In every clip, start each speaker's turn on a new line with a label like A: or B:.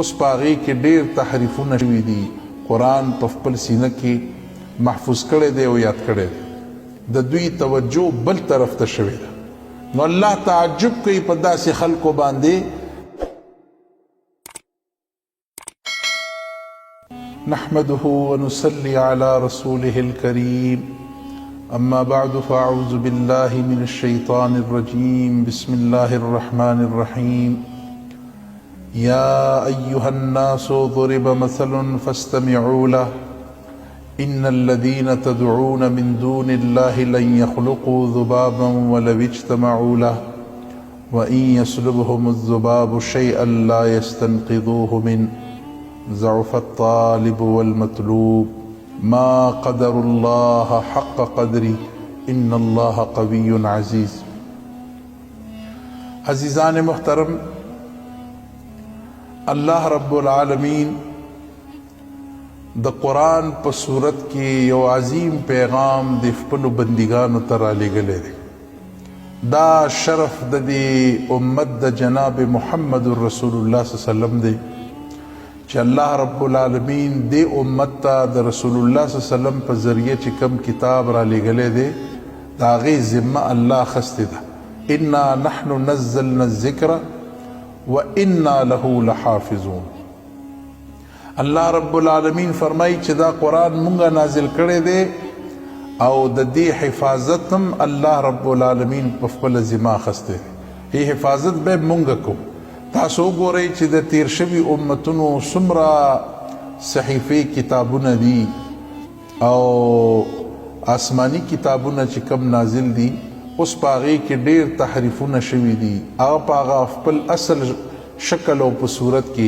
A: اوس پاغي کې ډېر تحریفونه شوي دي. قرآن په خپل سینه کې محفوظ کړی دی او یاد کړی دی. د دوی توجه بل طرف ته شوې ده. نو الله تعجب کوي په داسې خلکو باندې. نحمده ونصلي على رسوله الكريم. أما بعد فأعوذ بالله من الشيطان الرجيم. بسم الله الرحمن الرحيم. يا أيها الناس ضرب مثل فاستمعوا له إن الذين تدعون من دون الله لن يخلقوا ذبابا ولو اجتمعوا له وإن يسلبهم الذباب شيئا لا يستنقذوه منه ضعف الطالب والمطلوب ما قدر الله حق قدره إن الله قوي عزيز. عزیزان محترم، اللہ رب العالمین د قرآن په صورت کې یو عظیم پیغام د خپلو بندګانو ته رالیږلی دی. دا شرف د دې امت د جناب محمد رسول الله صلی الله علیه وسلم دی چې الله رب العالمین دې امت ته د رسول الله صلی الله علیه وسلم په ذریعه چې کوم کتاب رالیږلی دی د هغې ذمه الله اخیستې ده. انا نحن نزلنا الذکر وَإِنَّا لَهُ لَحَافِظُونَ. اللہ رب العالمین فرمائی چې دا قرآن مونږه نازل کړی دی او د دې حفاظت هم الله رب العالمین په خپله ذمه اخیستی دی. هی حفاظت به مونږه کو. تاسو وګورئ چې د تیر شوي امتونو څومره صحیفې کتابونه دي او آسمانی کتابونه چې کم نازل دي اوس په هغې کې ډېر تحریفونه شوي دي. هغه په هغه خپل اصل شکل او په صورت کې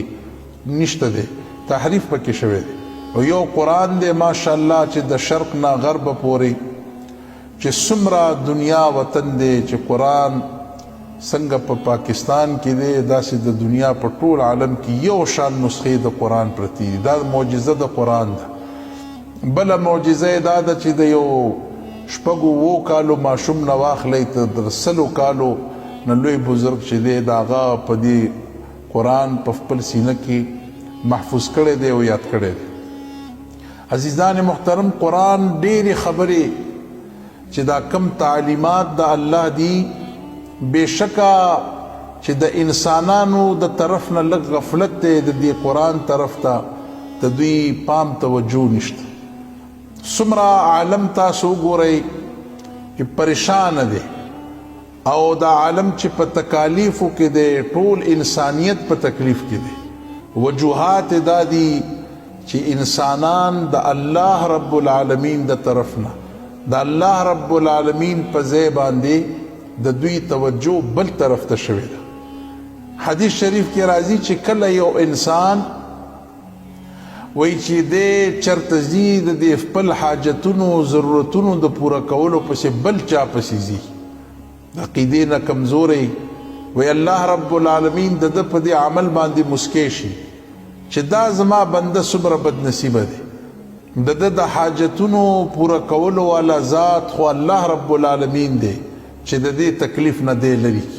A: نشته دی، تحریف پکې شوی دی. او یو قرآن دی ماشاءالله چې د شرق نه غرب پورې چې څومره دنیا وطن دی چې قرآن څنګه په پاکستان کې دی داسې د دنیا په ټول عالم کې یو شان نسخې د قرآن پرتې دي. دا معجزه د قرآن ده. بله معجزه دا ده چې د یو شپږو اوو کالو ماشوم نه واخلی تر سلو کالو نه لوی بزرګ چې دی د هغه په دې قرآن په خپل سینه کې محفوظ کړی دی او یاد کړی دی. عزیزان محترم، قرآن ډېرې خبرې چې دا کم تعلیمات د الله دي بېشکه چې د انسانانو د طرف نه لږ غفلت دی د دې قرآن طرف ته د دوی پام توجه نشته. څومره عالم تاسو وګورئ چې پریشان دی او دا عالم چې په تکالیفو کې دی ټول انسانیت په تکلیف کې دی. وجوهات دا دي چې انسانان د الله رب العالمین د طرف نه د الله رب العالمین په ځای باندې د دوی توجه بل طرف ته شوې ده. حدیث شریف کې راځي چې کله یو انسان وای چې دې چرته ځي د دې خپل حاجتونو ضرورتونو د پوره کولو پسې بل چا پسې ځي، د عقیدې نه کمزوری وای الله رب العالمین د ده په دې عمل باندې مسکی شي چې دا زما بنده څومره بد نصیبه دی. د ده د حاجتونو پوره کولو والا ذات خو الله رب العالمین دی چې د دې تکلیف نه دی لري.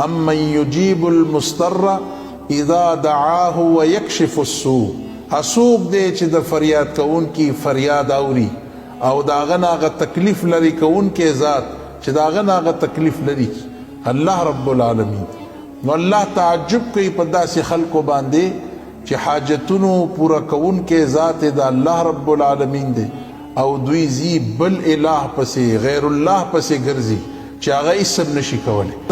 A: امن یجیب المضطر اذا دعاه ویکشف السوء. اسوک دی چې د فریاد کون کی فریاد اوري او دا غناغه تکلیف لري کون کې ذات چې دا غناغه تکلیف لري الله رب العالمین. نو الله تعجب کوي په داسې خلکو باندې چې حاجتونو پورا کون کې ذات د الله رب العالمین دی او دوی زی بل الہ پسې غیر الله پسې ګرځي چې هغه اسم نشي کولی.